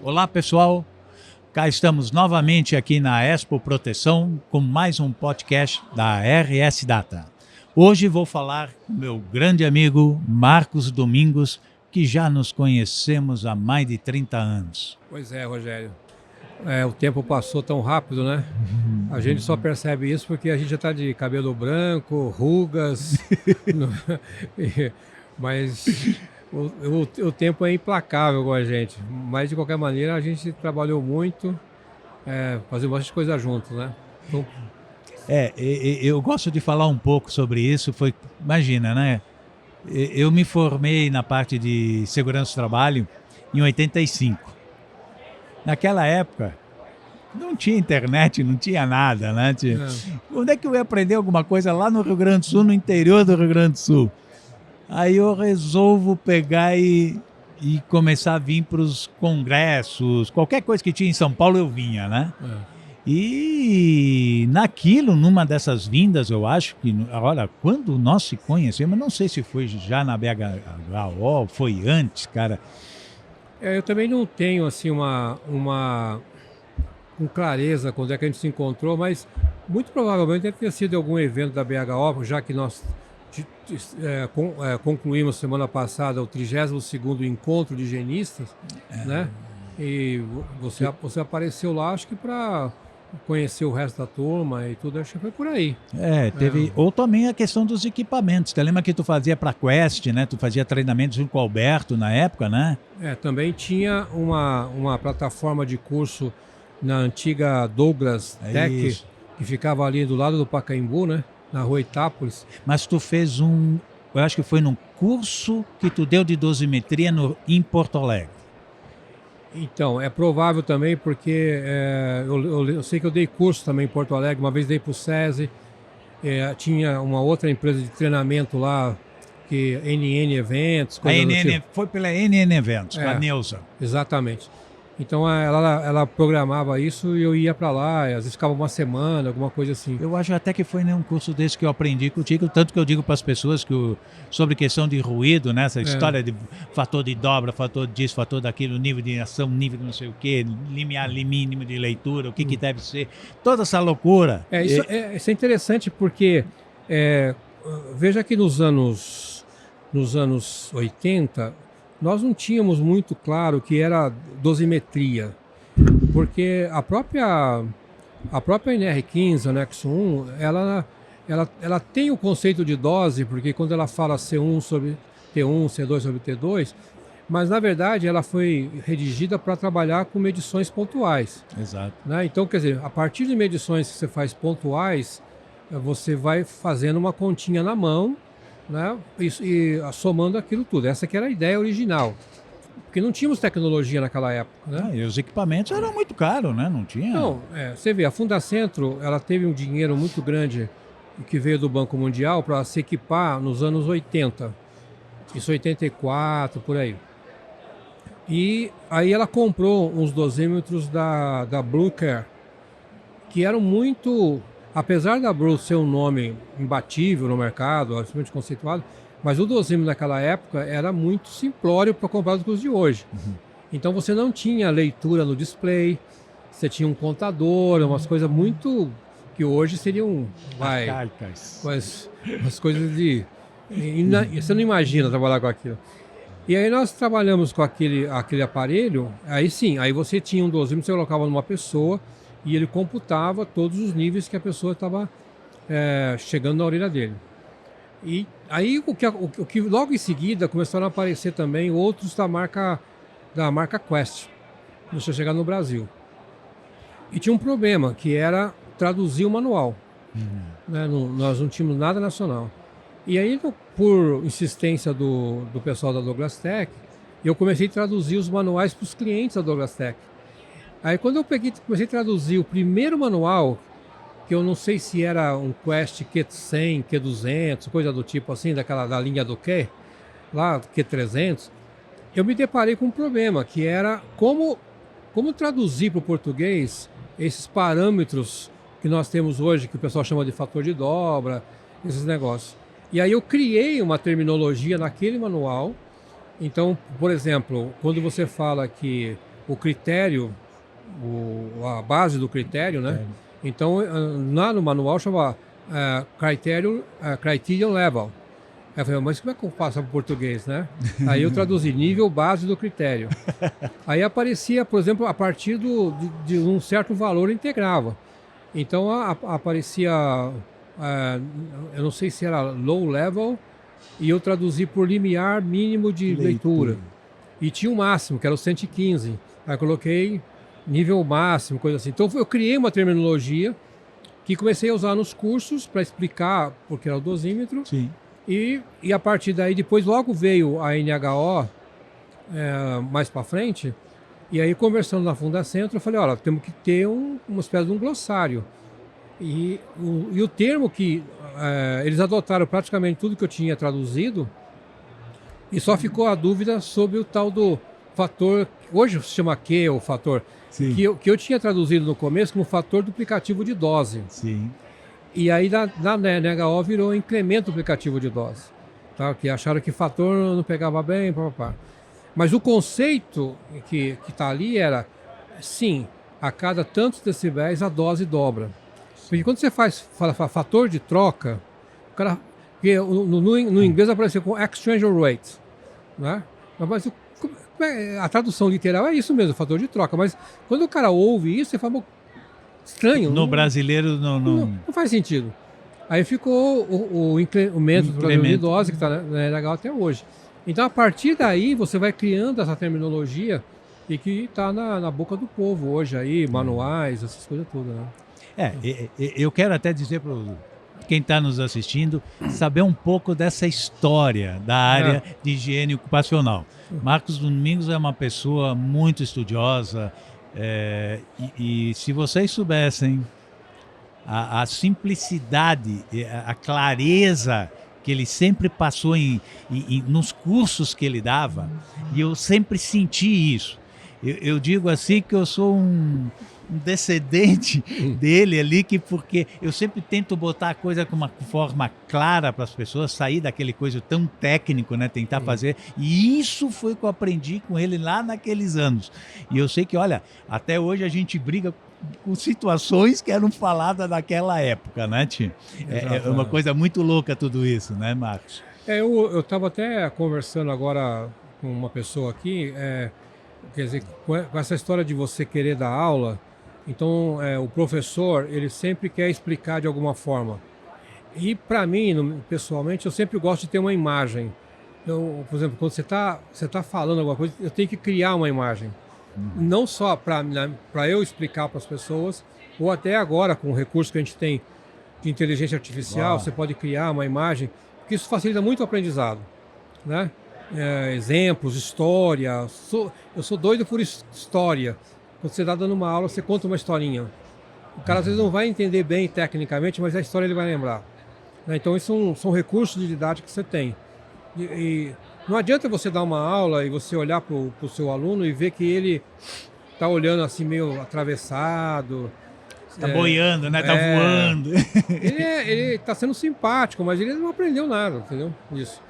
Olá, pessoal. Cá estamos novamente aqui na Expo Proteção com mais um podcast da RS Data. Hoje vou falar com meu grande amigo Marcos Domingos, que já nos conhecemos há mais de 30 anos. Pois é, Rogério. O tempo passou tão rápido, né? A gente só percebe isso porque a gente já está de cabelo branco, rugas, mas o tempo é implacável com a gente. Mas, de qualquer maneira, a gente trabalhou muito, fazendo bastante coisa juntos, né? Então, Eu gosto de falar um pouco sobre isso. Imagina, né? Eu me formei na parte de segurança do trabalho em 85. Naquela época, não tinha internet, não tinha nada, né? Onde é que eu ia aprender alguma coisa lá no Rio Grande do Sul, no interior do Rio Grande do Sul? Aí eu resolvo pegar e começar a vir para os congressos, qualquer coisa que tinha em São Paulo eu vinha, né? E numa dessas vindas, eu acho que, olha, quando nós se conhecemos, não sei se foi já na BHO, foi antes, cara. Eu também não tenho, assim, com clareza quando é que a gente se encontrou, mas muito provavelmente deve ter sido algum evento da BHO, já que nós concluímos semana passada o 32º encontro de higienistas, né? E você apareceu lá, acho que para conhecer o resto da turma e tudo, acho que foi por aí. Teve. Ou também a questão dos equipamentos. Você lembra que tu fazia para a Quest, né? Tu fazia treinamentos junto com o Alberto na época, né? Também tinha uma plataforma de curso na antiga Douglas Tech, que ficava ali do lado do Pacaembu, né? Na rua Itápolis. Mas tu fez eu acho que foi num curso que tu deu de dosimetria em Porto Alegre. Então, é provável também, porque eu sei que eu dei curso também em Porto Alegre, uma vez dei para o SESI, tinha uma outra empresa de treinamento lá, que NN Eventos, coisa do tipo. Foi pela NN Eventos, com a Neuza. Exatamente. Então ela programava isso e eu ia para lá, às vezes ficava uma semana, alguma coisa assim. Eu acho até que foi um curso desse que eu aprendi contigo, tanto que eu digo para as pessoas sobre questão de ruído, né? Essa história de fator de dobra, fator disso, fator daquilo, nível de ação, nível de não sei o quê, limiar mínimo de leitura, o que deve ser, toda essa loucura. Isso é interessante porque veja que nos anos 80, nós não tínhamos muito claro o que era dosimetria, porque a própria NR15, a Nexo 1, ela tem o conceito de dose, porque quando ela fala C1 sobre T1, C2 sobre T2, mas na verdade ela foi redigida para trabalhar com medições pontuais. Exato. Né? Então, quer dizer, a partir de medições que você faz pontuais, você vai fazendo uma continha na mão, né? E somando aquilo tudo. Essa que era a ideia original. Porque não tínhamos tecnologia naquela época, né? E os equipamentos eram muito caros, né? Não tinha... Não, você vê, a Fundacentro, ela teve um dinheiro muito grande que veio do Banco Mundial para se equipar nos anos 80. Isso 84, por aí. E aí ela comprou uns dosímetros da Bluecare, que eram muito... Apesar da Blue ser um nome imbatível no mercado, absolutamente conceituado, mas o dosímetro naquela época era muito simplório para comparar com os de hoje. Então você não tinha leitura no display, você tinha um contador, umas coisas muito... que hoje seriam... umas coisas de... Você não imagina trabalhar com aquilo. E aí nós trabalhamos com aquele aparelho, aí sim, aí você tinha um dosímetro, você colocava numa pessoa, e ele computava todos os níveis que a pessoa estava chegando na orelha dele. E aí o que logo em seguida começaram a aparecer também outros da marca Quest, começou a chegar no Brasil. E tinha um problema, que era traduzir o manual. Né? Nós não tínhamos nada nacional. E aí, por insistência do pessoal da Douglas Tech, eu comecei a traduzir os manuais para os clientes da Douglas Tech. Aí quando eu comecei a traduzir o primeiro manual, que eu não sei se era um Quest Q100, Q200, coisa do tipo assim, da linha do Q, lá, Q300, eu me deparei com um problema, que era como traduzir para o português esses parâmetros que nós temos hoje, que o pessoal chama de fator de dobra, esses negócios. E aí eu criei uma terminologia naquele manual. Então, por exemplo, quando você fala que o critério, a base do critério, né? Então, lá no manual chama Criterion Level. Aí eu falei, mas como é que eu faço para o português, né? Aí eu traduzi nível base do critério. Aí aparecia, por exemplo, a partir de um certo valor integrava. Então aparecia, eu não sei se era low level, e eu traduzi por limiar mínimo de leitura. E tinha um máximo, que era o 115. Aí eu coloquei nível máximo, coisa assim. Então eu criei uma terminologia que comecei a usar nos cursos para explicar porque era o dosímetro. Sim. E a partir daí, depois logo veio a NHO mais para frente. E aí, conversando na Fundacentro, eu falei, olha, temos que ter uma espécie de um glossário. E o termo que eles adotaram praticamente tudo que eu tinha traduzido, e só ficou a dúvida sobre o tal do fator, hoje se chama Q, o fator, que eu tinha traduzido no começo como fator duplicativo de dose. Sim. E aí na NHO virou incremento duplicativo de dose. Tá? Que acharam que fator não pegava bem, papapá. Mas o conceito que está ali era, sim, a cada tantos decibéis a dose dobra. Porque quando você fala fator de troca, o cara, no inglês apareceu com exchange rate. Né? Mas a tradução literal é isso mesmo, fator de troca. Mas quando o cara ouve isso, você fala, estranho. No brasileiro não faz sentido. Aí ficou o incremento de dose que está na NHO até hoje. Então, a partir daí, você vai criando essa terminologia e que está na boca do povo hoje aí, manuais, essas coisas todas. Né? Eu quero até dizer para quem está nos assistindo, saber um pouco dessa história da área de higiene ocupacional. Marcos Domingos é uma pessoa muito estudiosa, e se vocês soubessem a simplicidade, a clareza que ele sempre passou nos cursos que ele dava, e eu sempre senti isso. Eu digo assim que eu sou um descendente dele ali, porque eu sempre tento botar a coisa com uma forma clara para as pessoas, sair daquele coisa tão técnico, né? Tentar fazer. E isso foi que eu aprendi com ele lá naqueles anos. E eu sei que, olha, até hoje a gente briga com situações que eram faladas naquela época, né, Tio? É uma coisa muito louca tudo isso, né, Marcos? Eu estava até conversando agora com uma pessoa aqui, quer dizer, com essa história de você querer dar aula, então o professor, ele sempre quer explicar de alguma forma. E para mim, pessoalmente, eu sempre gosto de ter uma imagem. Por exemplo, quando você tá falando alguma coisa, eu tenho que criar uma imagem. Não só para eu explicar para as pessoas, ou até agora com o recurso que a gente tem de inteligência artificial, você pode criar uma imagem, porque isso facilita muito o aprendizado, né? Exemplos, história. Eu sou doido por história. Quando você está dando uma aula, você conta uma historinha. O cara às vezes não vai entender bem tecnicamente, mas a história ele vai lembrar. Né? Então, isso são recursos de didática que você tem. E não adianta você dar uma aula e você olhar para o seu aluno e ver que ele está olhando assim meio atravessado. Está boiando, né? Está voando. Ele está sendo simpático, mas ele não aprendeu nada, entendeu? Isso.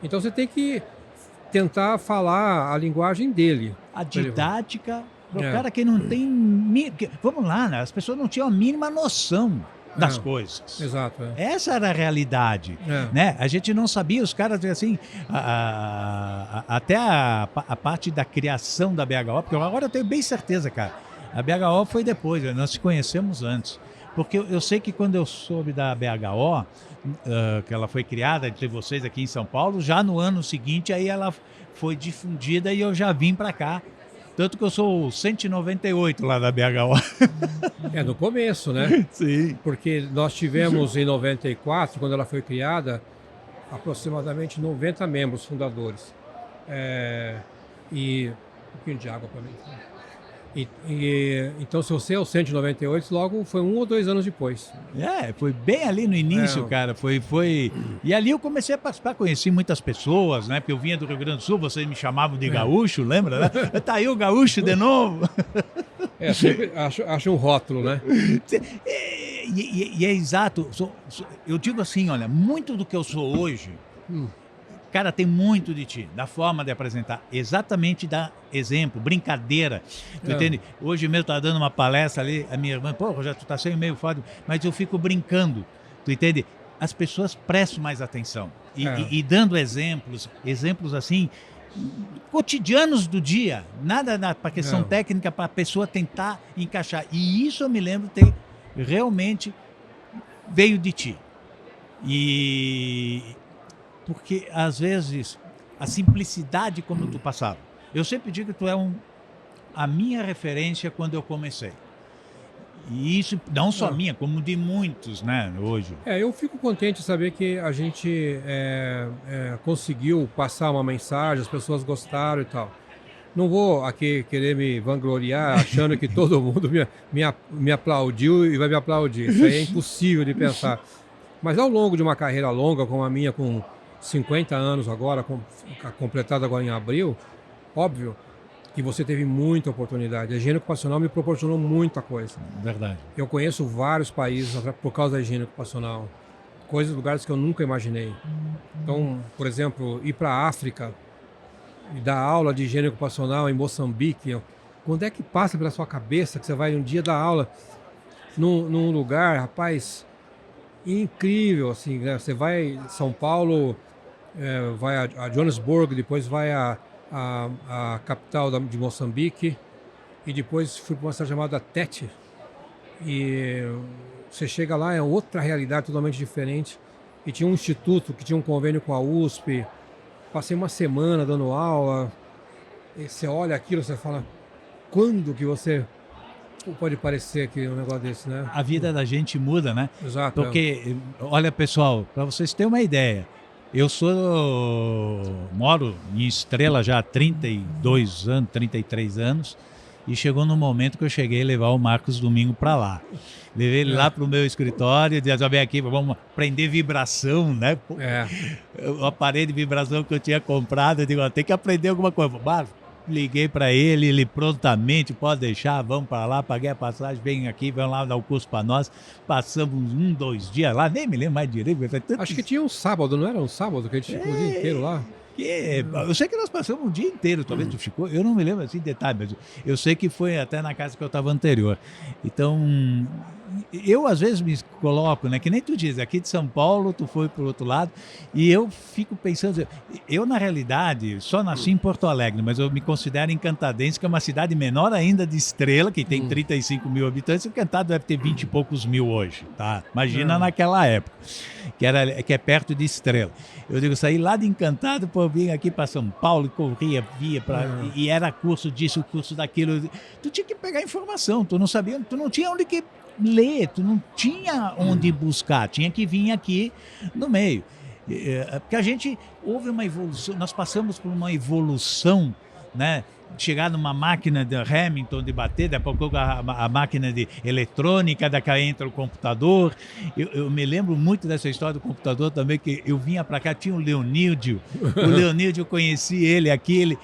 Então você tem que tentar falar a linguagem dele. A didática, para o cara que não tem... Vamos lá, né? As pessoas não tinham a mínima noção das coisas. Exato. Essa era a realidade. Né? A gente não sabia, os caras, assim, até a parte da criação da BHO, porque agora eu tenho bem certeza, cara, a BHO foi depois, nós se conhecemos antes. Porque eu sei que quando eu soube da BHO, que ela foi criada entre vocês aqui em São Paulo, já no ano seguinte aí ela foi difundida e eu já vim para cá. Tanto que eu sou o 198 lá da BHO. No começo, né? Sim. Porque nós tivemos em 94, quando ela foi criada, aproximadamente 90 membros fundadores. E um pouquinho de água para mim. Então, se você é o 198, logo foi 1 ou 2 anos depois. Foi bem ali no início, cara. Foi. E ali eu comecei a participar, conheci muitas pessoas, né? Porque eu vinha do Rio Grande do Sul, vocês me chamavam de gaúcho, lembra, né? Tá aí o gaúcho de novo. Sempre acho um rótulo, né? E é exato. Eu digo assim, olha, muito do que eu sou hoje Cara, tem muito de ti, da forma de apresentar, exatamente da exemplo, brincadeira. Tu entende? Hoje mesmo tá dando uma palestra ali, a minha irmã, pô, já tu tá sendo meio foda, mas eu fico brincando, tu entende? As pessoas prestam mais atenção e dando exemplos assim, cotidianos do dia, nada para questão técnica, para a pessoa tentar encaixar. E isso eu me lembro ter realmente veio de ti. E porque às vezes a simplicidade como tu passava. Eu sempre digo que tu é a minha referência quando eu comecei. E isso não só minha, como de muitos, né, hoje. Eu fico contente de saber que a gente conseguiu passar uma mensagem, as pessoas gostaram e tal. Não vou aqui querer me vangloriar achando que todo mundo me aplaudiu e vai me aplaudir. Isso aí é impossível de pensar. Mas ao longo de uma carreira longa, como a minha, com 50 anos agora, completada agora em abril, óbvio que você teve muita oportunidade. A higiene ocupacional me proporcionou muita coisa. Verdade. Eu conheço vários países por causa da higiene ocupacional. Lugares que eu nunca imaginei. Então, por exemplo, ir para a África e dar aula de higiene ocupacional em Moçambique. Quando é que passa pela sua cabeça que você vai um dia dar aula num lugar, rapaz, incrível, assim, né? Você vai em São Paulo, vai a Joanesburgo, depois vai a capital de Moçambique, e depois fui para uma cidade chamada Tete, e você chega lá, é outra realidade totalmente diferente, e tinha um instituto que tinha um convênio com a USP, passei uma semana dando aula, e você olha aquilo, você fala, quando que você pode parecer que um negócio desse, né? A vida da gente muda, né? Exato. Porque, olha pessoal, para vocês terem uma ideia, eu moro em Estrela já há 32 anos, 33 anos, e chegou no momento que eu cheguei a levar o Marcos Domingo para lá. Levei ele lá para o meu escritório, disse, vem aqui, vamos aprender vibração, né? O aparelho de vibração que eu tinha comprado, eu digo, tem que aprender alguma coisa. Liguei para ele prontamente, pode deixar, vamos para lá, paguei a passagem, vem aqui, vamos lá dar o curso para nós. Passamos 2 dias lá, nem me lembro mais direito. Acho que tinha um sábado, não era um sábado que a gente ficou o dia inteiro lá? Eu sei que nós passamos o dia inteiro, talvez tu ficou, eu não me lembro assim de detalhe, mas eu sei que foi até na casa que eu estava anterior. Então, eu às vezes me coloco, né, que nem tu diz, aqui de São Paulo, tu foi pro outro lado, e eu fico pensando, eu na realidade só nasci em Porto Alegre, mas eu me considero Encantadense, que é uma cidade menor ainda de Estrela, que tem 35 mil habitantes, e Encantado deve ter 20 e poucos mil hoje, tá? Imagina naquela época, que é perto de Estrela. Eu digo, saí lá de Encantado, pô, vim aqui para São Paulo, corria, via, e era curso disso, curso daquilo. Tu tinha que pegar informação, tu não sabia, tu não tinha onde que ler, tu não tinha onde buscar, tinha que vir aqui no meio. Porque a gente houve uma evolução, nós passamos por uma evolução, né? Chegar numa máquina de Hamilton de bater, daqui a pouco a máquina de eletrônica, daqui a entra o computador. Eu me lembro muito dessa história do computador também, que eu vinha para cá, tinha o Leonídio. O Leonídio, eu conheci ele aqui,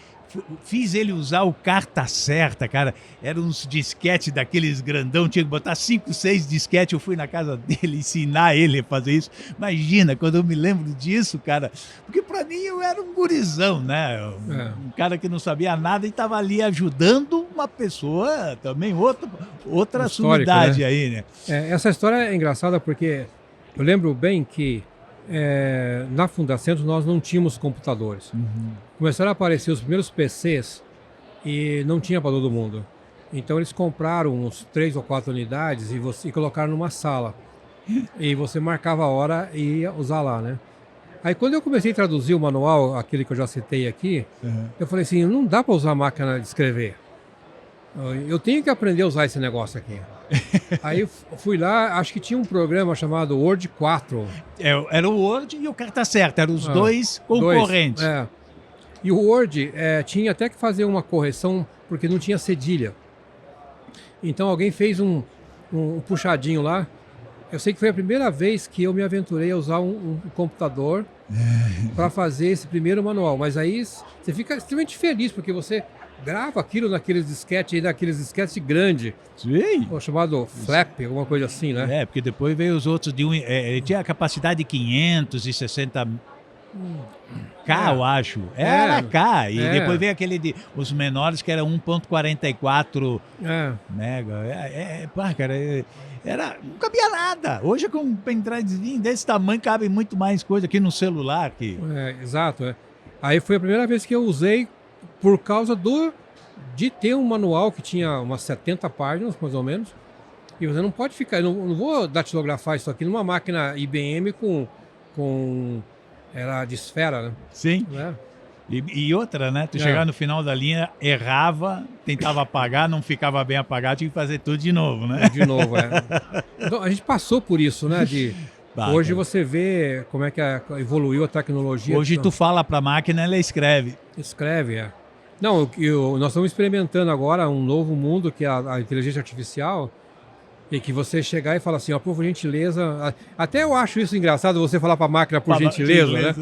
fiz ele usar o Carta Certa, cara. Eram uns disquetes daqueles grandão, tinha que botar 5, 6 disquetes. Eu fui na casa dele ensinar ele a fazer isso. Imagina, quando eu me lembro disso, cara. Porque pra mim eu era um gurizão, né? Um cara que não sabia nada e tava ali ajudando uma pessoa também, outra sumidade, né? Aí, né? Essa história é engraçada porque eu lembro bem que na Fundacentro nós não tínhamos computadores. Começaram a aparecer os primeiros PCs e não tinha para todo mundo. Então eles compraram uns 3 ou 4 unidades e colocaram numa sala. E você marcava a hora e ia usar lá, né? Aí quando eu comecei a traduzir o manual, aquele que eu já citei aqui, eu falei assim, não dá para usar a máquina de escrever. Eu tenho que aprender a usar esse negócio aqui. Aí eu fui lá, acho que tinha um programa chamado Word 4. Era o Word e o Carta Certa, eram os dois concorrentes. E o Word tinha até que fazer uma correção, porque não tinha cedilha. Então alguém fez um puxadinho lá. Eu sei que foi a primeira vez que eu me aventurei a usar um computador para fazer esse primeiro manual. Mas aí você fica extremamente feliz, porque você grava aquilo naqueles disquetes grandes. Sim. Chamado flap, alguma coisa assim, né? Porque depois veio os outros ele tinha a capacidade de 560 K, eu acho. Era K. E É. depois veio aquele de os menores que era 1.44 mega. Pá, cara, não cabia nada. Hoje com um pendrivezinho desse tamanho cabe muito mais coisa aqui no celular. Exato. Aí foi a primeira vez que eu usei por causa de ter um manual que tinha umas 70 páginas, mais ou menos. E você não pode ficar... não vou datilografar isso aqui numa máquina IBM com era de esfera, né? Sim. Né? E outra, né? Tu chegava no final da linha, errava, tentava apagar, não ficava bem apagado, tinha que fazer tudo de novo, né? De novo, Então, a gente passou por isso, né? Hoje você vê como é que evoluiu a tecnologia. Hoje tu fala pra máquina, ela escreve. Escreve, Não, nós estamos experimentando agora um novo mundo, que é a inteligência artificial, e que você chegar e falar assim, ó, por gentileza... Até eu acho isso engraçado, você falar para a máquina por gentileza, né?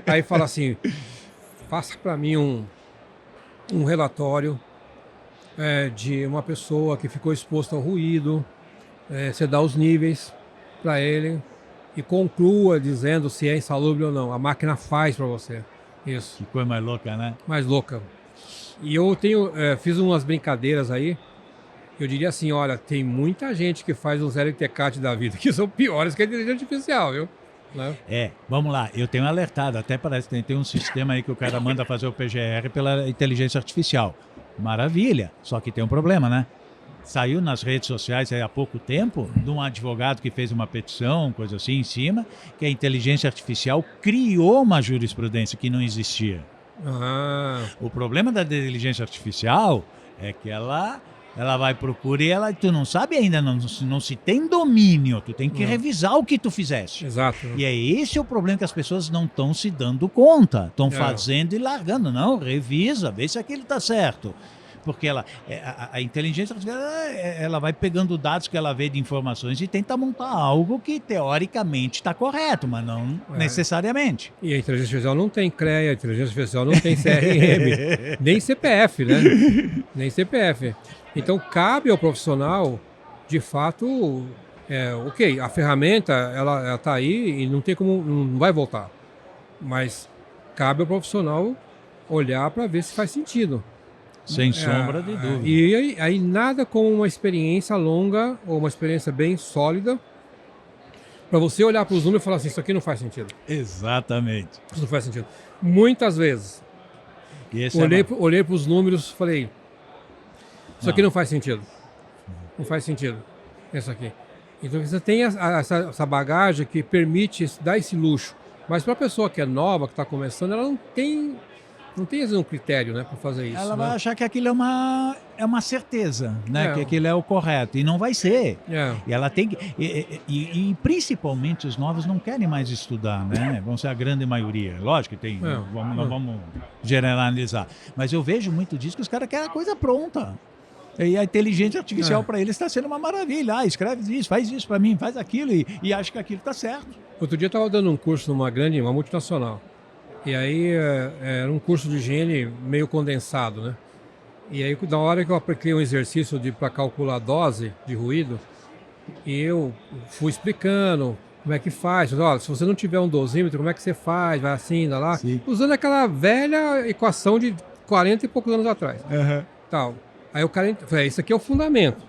Aí fala assim, faça para mim um relatório de uma pessoa que ficou exposta ao ruído, você dá os níveis para ele e conclua dizendo se é insalubre ou não. A máquina faz para você isso. Que coisa mais louca, né? Mais louca. E eu fiz umas brincadeiras aí. Eu diria assim, olha, tem muita gente que faz uns LTCAT da vida que são piores que a inteligência artificial, viu? Né? Vamos lá, eu tenho alertado, até parece que tem um sistema aí que o cara manda fazer o PGR pela inteligência artificial. Maravilha, só que tem um problema, né? Saiu nas redes sociais há pouco tempo de um advogado que fez uma petição, coisa assim em cima, que a inteligência artificial criou uma jurisprudência que não existia. O problema da inteligência artificial é que ela vai procurar e tu não sabe ainda, não se tem domínio, tu tem que revisar o que tu fizeste. Exato. E é esse o problema que as pessoas não estão se dando conta, estão fazendo e largando. Não, revisa, vê se aquilo está certo. Porque a inteligência artificial, ela vai pegando dados que ela vê de informações e tenta montar algo que teoricamente está correto, mas não necessariamente. E a inteligência artificial não tem CREA, a inteligência artificial não tem CRM, nem CPF, né? Nem CPF. Então cabe ao profissional, de fato, ok, a ferramenta ela está aí e não tem como, não vai voltar. Mas cabe ao profissional olhar para ver se faz sentido. Sem sombra de dúvida. E aí nada como uma experiência longa ou uma experiência bem sólida para você olhar para os números e falar assim, isso aqui não faz sentido. Exatamente. Isso não faz sentido. Muitas vezes. Olhei para os números e falei, isso aqui não faz sentido. Não faz sentido. Isso aqui. Então você tem essa bagagem que permite dar esse luxo. Mas para a pessoa que é nova, que está começando, ela não tem um critério, né, para fazer isso. Ela vai achar que aquilo é uma certeza, né, que aquilo é o correto. E não vai ser. E ela tem que... E principalmente os novos não querem mais estudar, né? Vão ser a grande maioria. Lógico que tem... Não vamos generalizar. Mas eu vejo muito disso que os caras querem a coisa pronta. E a inteligência artificial para eles está sendo uma maravilha. Escreve isso, faz isso para mim, faz aquilo e acha que aquilo está certo. Outro dia eu estava dando um curso numa multinacional. E aí era um curso de higiene meio condensado, né? E aí na hora que eu apliquei um exercício para calcular a dose de ruído, eu fui explicando como é que faz. Olha, se você não tiver um dosímetro, como é que você faz? Vai assim, dá lá. Sim. Usando aquela velha equação de 40 e poucos anos atrás. Tal. Aí o cara falou, isso aqui é o fundamento.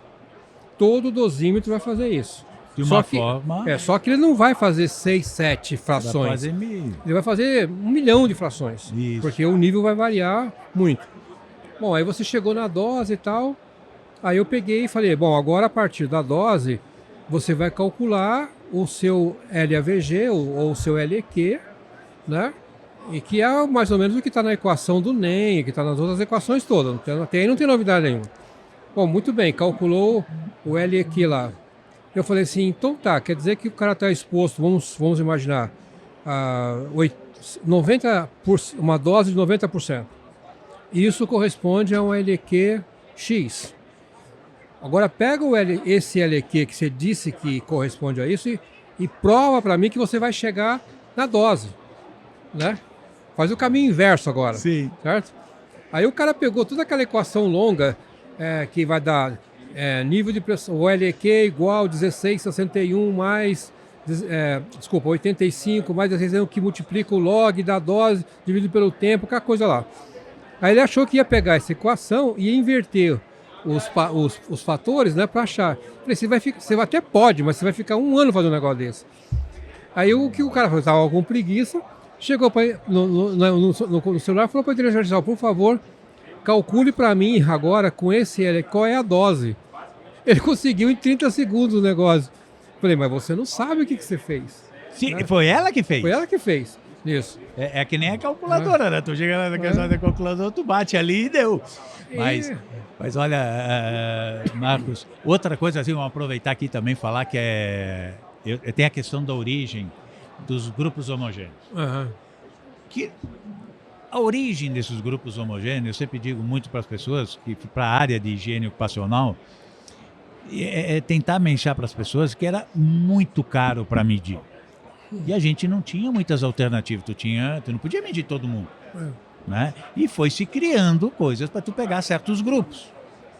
Todo dosímetro vai fazer isso. De uma forma... Só que ele não vai fazer 6, 7 frações. Ele vai fazer 1 milhão de frações. Isso. Porque o nível vai variar muito. Bom, aí você chegou na dose e tal. Aí eu peguei e falei, bom, agora a partir da dose, você vai calcular o seu LAVG ou o seu LEQ, né? E que é mais ou menos o que está na equação do NEM, que está nas outras equações todas. Até aí não tem novidade nenhuma. Bom, muito bem, calculou o LEQ lá. Eu falei assim, então tá, quer dizer que o cara está exposto, vamos imaginar, a 90%, uma dose de 90%. Isso corresponde a um LQ X. Agora pega esse LQ que você disse que corresponde a isso e prova para mim que você vai chegar na dose, né? Faz o caminho inverso agora. Sim. Certo? Aí o cara pegou toda aquela equação longa que vai dar nível de pressão, o LEQ igual 1661 mais desculpa, 85 mais 16 que multiplica o log da dose dividido pelo tempo, aquela coisa lá. Aí ele achou que ia pegar essa equação e ia inverter os fatores, né, para achar. Falei, você até pode, mas você vai ficar 1 ano fazendo um negócio desse. Aí o que o cara falou, estava com preguiça, chegou no celular e falou para a inteligência artificial, por favor, calcule para mim agora com esse qual é a dose. Ele conseguiu em 30 segundos o negócio. Falei, mas você não sabe o que você fez. Sim, né? Foi ela que fez? Foi ela que fez. Isso. É que nem a calculadora, né? Tu chega na questão da calculadora, tu bate ali e deu. Mas olha, Marcos, outra coisa, assim, vamos aproveitar aqui também falar que tem a questão da origem dos grupos homogêneos. Que a origem desses grupos homogêneos, eu sempre digo muito para as pessoas, que para a área de higiene ocupacional, é tentar mencionar para as pessoas que era muito caro para medir. E a gente não tinha muitas alternativas, tu não podia medir todo mundo. Né? E foi se criando coisas para tu pegar certos grupos.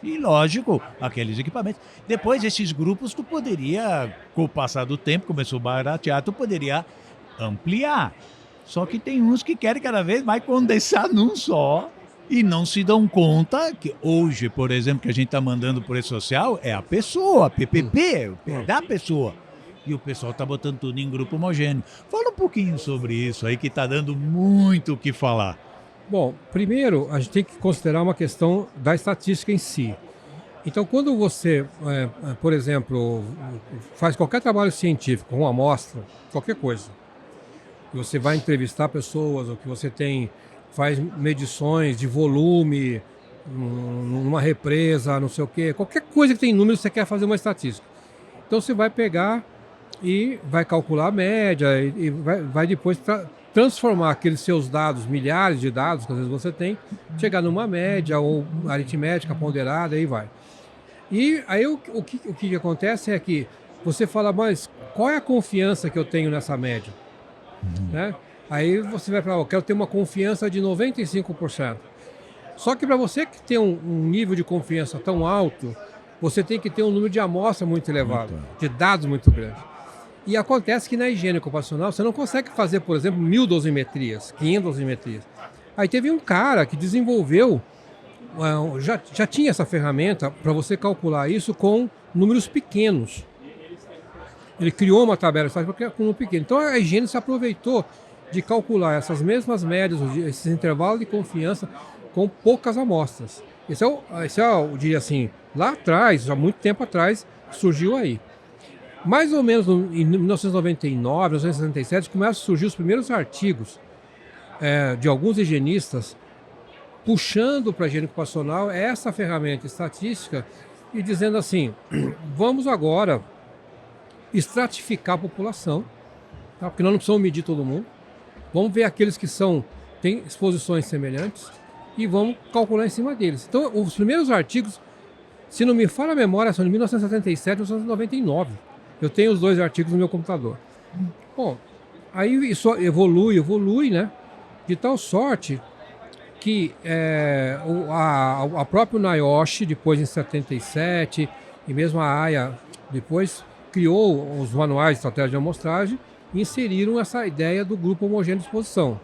E lógico, aqueles equipamentos. Depois esses grupos tu poderia, com o passar do tempo, começou a baratear, tu poderia ampliar. Só que tem uns que querem cada vez mais condensar num só e não se dão conta que hoje, por exemplo, que a gente está mandando por rede social, é a pessoa, a PPP, é da pessoa. E o pessoal está botando tudo em grupo homogêneo. Fala um pouquinho sobre isso aí, que está dando muito o que falar. Bom, primeiro a gente tem que considerar uma questão da estatística em si. Então, quando você, por exemplo, faz qualquer trabalho científico com uma amostra, qualquer coisa, que você vai entrevistar pessoas, ou que você faz medições de volume numa represa, não sei o quê, qualquer coisa que tem número, você quer fazer uma estatística. Então, você vai pegar e vai calcular a média e vai depois transformar aqueles seus dados, milhares de dados que às vezes você tem, chegar numa média ou aritmética ponderada, aí vai. E aí o que acontece é que você fala, mas qual é a confiança que eu tenho nessa média? Né? Aí você vai falar, eu quero ter uma confiança de 95%. Só que para você que tem um nível de confiança tão alto, você tem que ter um número de amostra muito elevado, de dados muito grande. E acontece que na higiene ocupacional você não consegue fazer, por exemplo, 1000 dosimetrias, 500 dosimetrias. Aí teve um cara que desenvolveu, já tinha essa ferramenta para você calcular isso com números pequenos. Ele criou uma tabela estatística com número pequeno. Então a higiene se aproveitou de calcular essas mesmas médias, esses intervalos de confiança com poucas amostras. Esse eu diria assim, lá atrás, já muito tempo atrás, surgiu aí. Mais ou menos em 1999, 1967, começam a surgir os primeiros artigos de alguns higienistas puxando para a higiene ocupacional essa ferramenta estatística e dizendo assim, vamos agora estratificar a população, tá? Porque nós não precisamos medir todo mundo, vamos ver aqueles que têm exposições semelhantes e vamos calcular em cima deles. Então, os primeiros artigos, se não me falha a memória, são de 1977 e 1999. Eu tenho os 2 artigos no meu computador. Bom, aí isso evolui, né? De tal sorte que a própria NIOSH, depois em 77, e mesmo a AIA, depois criou os manuais de estratégia de amostragem e inseriram essa ideia do grupo homogêneo de exposição.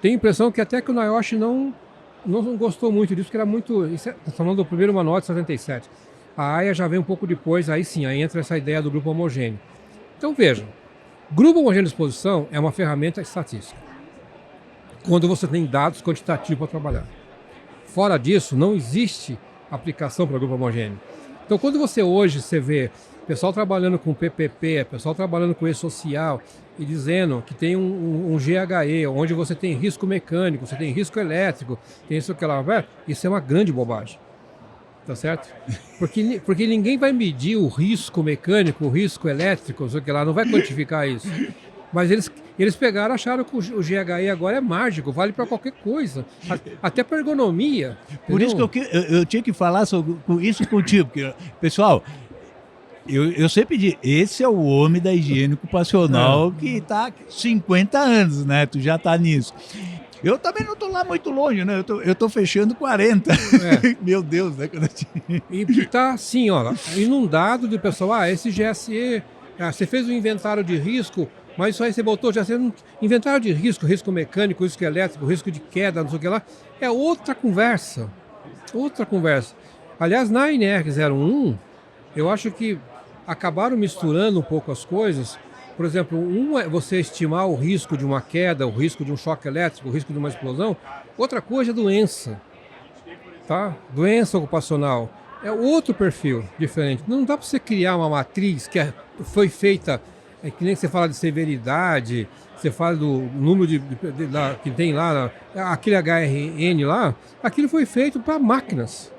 Tenho a impressão que até que o NIOSH não gostou muito disso, porque era muito... Estamos falando do primeiro manual de 77. A AIA já vem um pouco depois, aí sim, aí entra essa ideia do grupo homogêneo. Então vejam, grupo homogêneo de exposição é uma ferramenta estatística, quando você tem dados quantitativos para trabalhar. Fora disso, não existe aplicação para grupo homogêneo. Então quando você vê pessoal trabalhando com PPP, pessoal trabalhando com E-social e dizendo que tem um GHE, onde você tem risco mecânico, você tem risco elétrico, tem isso que lá, isso é uma grande bobagem. Tá certo? Porque ninguém vai medir o risco mecânico, o risco elétrico, não sei o que lá, não vai quantificar isso. Mas eles pegaram e acharam que o GHE agora é mágico, vale para qualquer coisa, até para ergonomia. Por isso que eu tinha que falar sobre isso contigo, porque, pessoal, eu sempre digo, esse é o homem da higiene ocupacional que está há 50 anos, né? Tu já está nisso. Eu também não estou lá muito longe, né? Eu tô fechando 40. Meu Deus, né? E está assim, ó, inundado de pessoal, esse GSE você fez um inventário de risco, mas isso aí você botou já sendo inventário de risco, risco mecânico, risco elétrico, risco de queda, não sei o que lá, é outra conversa. Outra conversa. Aliás, na NR01, eu acho que acabaram misturando um pouco as coisas. Por exemplo, um é você estimar o risco de uma queda, o risco de um choque elétrico, o risco de uma explosão. Outra coisa é doença, tá? Doença ocupacional. É outro perfil diferente. Não dá para você criar uma matriz que foi feita, que nem você fala de severidade, você fala do número que tem lá, aquele HRN lá, aquilo foi feito para máquinas.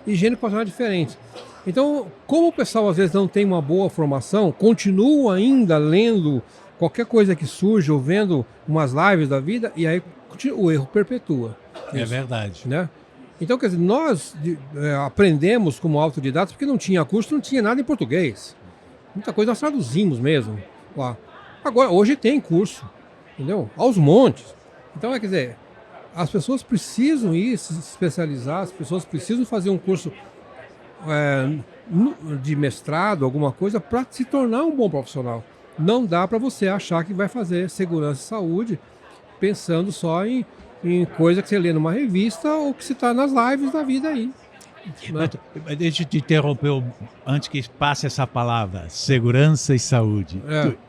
Higiene ocupacional é diferente. Então, como o pessoal às vezes não tem uma boa formação, continua ainda lendo qualquer coisa que surge ou vendo umas lives da vida, e aí o erro perpetua. É verdade. Né? Então, quer dizer, nós aprendemos como autodidatas porque não tinha curso, não tinha nada em português. Muita coisa nós traduzimos mesmo lá. Agora, hoje tem curso, entendeu? Aos montes. Então, quer dizer, as pessoas precisam ir se especializar, as pessoas precisam fazer um curso de mestrado, alguma coisa, para se tornar um bom profissional. Não dá para você achar que vai fazer segurança e saúde pensando só em coisa que você lê numa revista ou que você está nas lives da vida aí. Né? Deixa eu te interromper antes que passe essa palavra, segurança e saúde.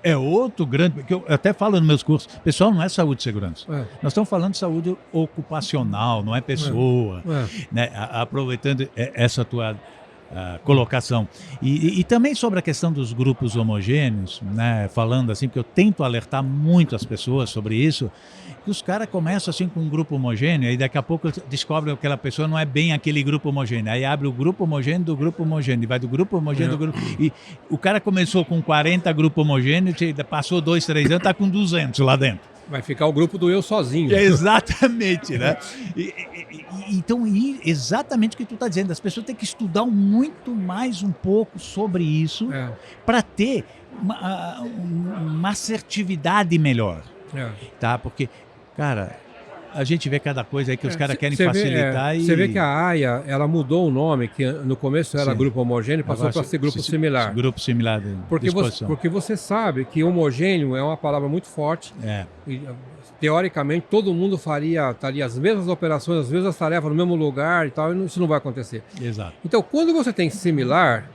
É outro grande, porque eu até falo nos meus cursos, pessoal, não é saúde e segurança. Nós estamos falando de saúde ocupacional, não é pessoa. Né? Aproveitando essa tua colocação. E também sobre a questão dos grupos homogêneos, né? Falando assim, porque eu tento alertar muito as pessoas sobre isso, que os caras começam assim com um grupo homogêneo e daqui a pouco descobrem que aquela pessoa não é bem aquele grupo homogêneo. Aí abre o grupo homogêneo do grupo homogêneo, e vai do grupo homogêneo do grupo... E o cara começou com 40 grupos homogêneos, passou 2, 3 anos, está com 200 lá dentro. Vai ficar o grupo do eu sozinho. Exatamente, né? Então, exatamente o que tu está dizendo, as pessoas têm que estudar muito mais um pouco sobre isso para ter uma assertividade melhor. Tá? Porque, cara, a gente vê cada coisa aí que os caras querem facilitar. Você vê que a AIA, ela mudou o nome, que no começo era grupo homogêneo, passou para ser grupo similar. Grupo similar de porque você sabe que homogêneo é uma palavra muito forte. E, teoricamente, todo mundo estaria as mesmas operações, as mesmas tarefas no mesmo lugar e tal, e isso não vai acontecer. Exato. Então, quando você tem similar,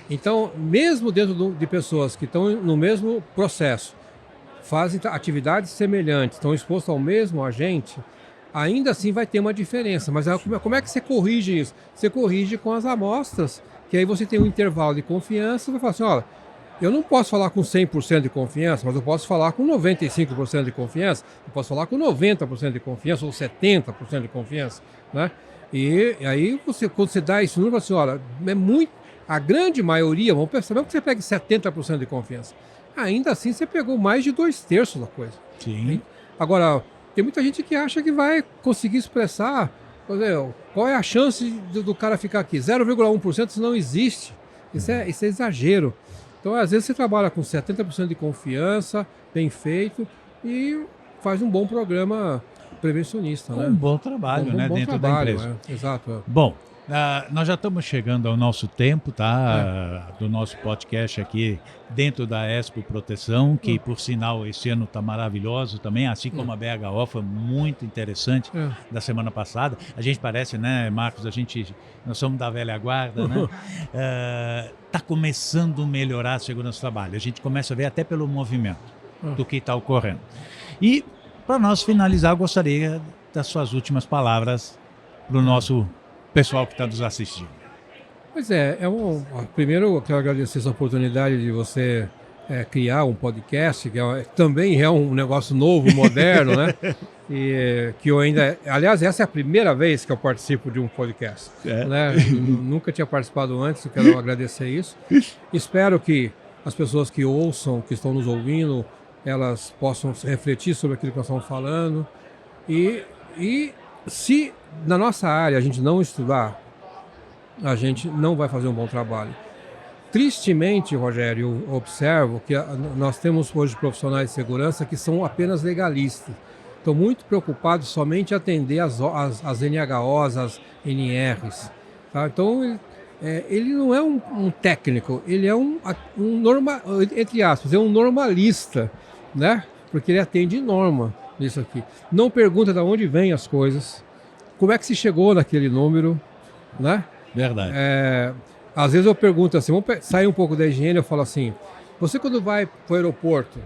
então, mesmo dentro de pessoas que estão no mesmo processo, fazem atividades semelhantes, estão expostos ao mesmo agente, ainda assim vai ter uma diferença. Mas como é que você corrige isso? Você corrige com as amostras, que aí você tem um intervalo de confiança, você vai falar assim, olha, eu não posso falar com 100% de confiança, mas eu posso falar com 95% de confiança, eu posso falar com 90% de confiança ou 70% de confiança, né? E aí, quando você dá esse número, assim, olha, a grande maioria, vamos pensar, mesmo que você pegue 70% de confiança, ainda assim você pegou mais de 2/3 da coisa. Sim. Agora, tem muita gente que acha que vai conseguir expressar, qual é a chance do cara ficar aqui? 0,1%, isso não existe. Isso é exagero. Então, às vezes você trabalha com 70% de confiança, bem feito, e faz um bom programa prevencionista. Um bom trabalho, né? Dentro da empresa. Exato. Bom, nós já estamos chegando ao nosso tempo, tá? Do nosso podcast aqui dentro da Expo Proteção, que por sinal esse ano está maravilhoso também, assim como a BHO foi muito interessante da semana passada. A gente parece, né, Marcos, nós somos da velha guarda, né? Está começando a melhorar a segurança do trabalho. A gente começa a ver até pelo movimento do que está ocorrendo. E para nós finalizar, eu gostaria das suas últimas palavras para o nosso pessoal que está nos assistindo. Pois primeiro eu quero agradecer essa oportunidade de você criar um podcast, que também é um negócio novo, moderno, né? E que eu aliás, essa é a primeira vez que eu participo de um podcast, né? Nunca tinha participado antes, eu quero agradecer isso. Espero que as pessoas que ouçam, que estão nos ouvindo, elas possam refletir sobre aquilo que nós estamos falando e se na nossa área a gente não estudar, a gente não vai fazer um bom trabalho. Tristemente, Rogério, eu observo que nós temos hoje profissionais de segurança que são apenas legalistas. Estão muito preocupados somente em atender as NHOs, as NRs. Tá? Então, ele não é um técnico, ele é entre aspas, é um normalista, né? Porque ele atende norma nisso aqui. Não pergunta de onde vêm as coisas, como é que se chegou naquele número, né? Verdade. Às vezes eu pergunto assim, vamos sair um pouco da higiene, eu falo assim, você quando vai para o aeroporto,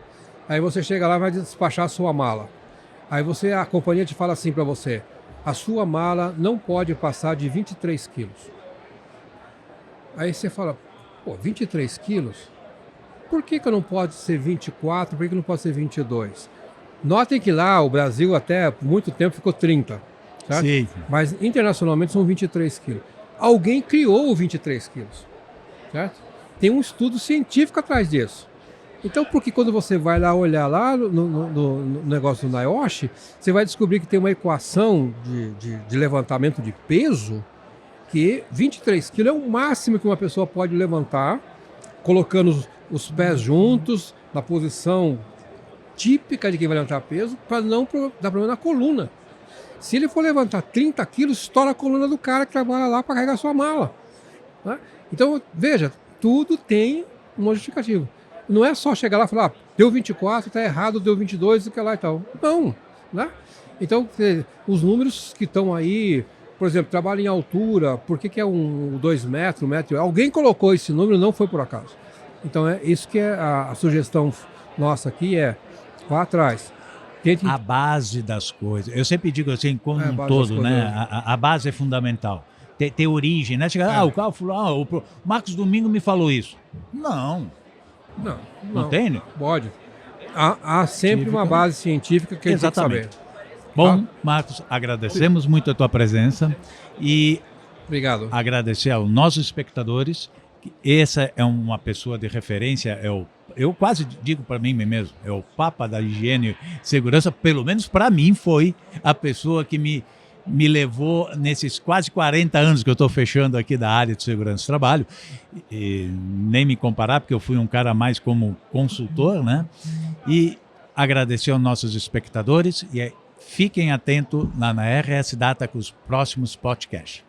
aí você chega lá e vai despachar a sua mala. Aí a companhia te fala assim para você, a sua mala não pode passar de 23 quilos. Aí você fala, 23 quilos? Por que não pode ser 24? Por que não pode ser 22? Notem que lá o Brasil até por muito tempo ficou 30, certo? Sim. Mas internacionalmente são 23 quilos. Alguém criou o 23 quilos, certo? Tem um estudo científico atrás disso. Então, porque quando você vai lá olhar lá no negócio do NIOSH, você vai descobrir que tem uma equação de levantamento de peso que 23 quilos é o máximo que uma pessoa pode levantar, colocando os pés juntos, na posição típica de quem vai levantar peso, para não dar problema na coluna. Se ele for levantar 30 quilos, estoura a coluna do cara que trabalha lá para carregar sua mala. Né? Então, veja, tudo tem uma justificativa. Não é só chegar lá e falar, deu 24, está errado, deu 22, e que lá e tal. Não, né? Então, os números que estão aí, por exemplo, trabalho em altura, por que é 2 metros, 1 metro? Alguém colocou esse número, não foi por acaso. Então, é isso que é a sugestão nossa aqui, vá atrás. A base das coisas. Eu sempre digo assim, como um todo, né? A base é fundamental. Ter origem, né? Chegar, o carro falou, o Marcos Domingo me falou isso. Não tem? Pode. Há sempre uma base científica que a gente tem que saber. Bom, Marcos, agradecemos muito a tua presença e obrigado. Agradecer aos nossos espectadores. Essa é uma pessoa de referência, eu quase digo para mim mesmo, é o papa da higiene e segurança, pelo menos para mim foi a pessoa que me levou nesses quase 40 anos que eu estou fechando aqui da área de segurança do trabalho, e nem me comparar, porque eu fui um cara mais como consultor, né? E agradecer aos nossos espectadores e fiquem atentos na RS Data com os próximos podcasts.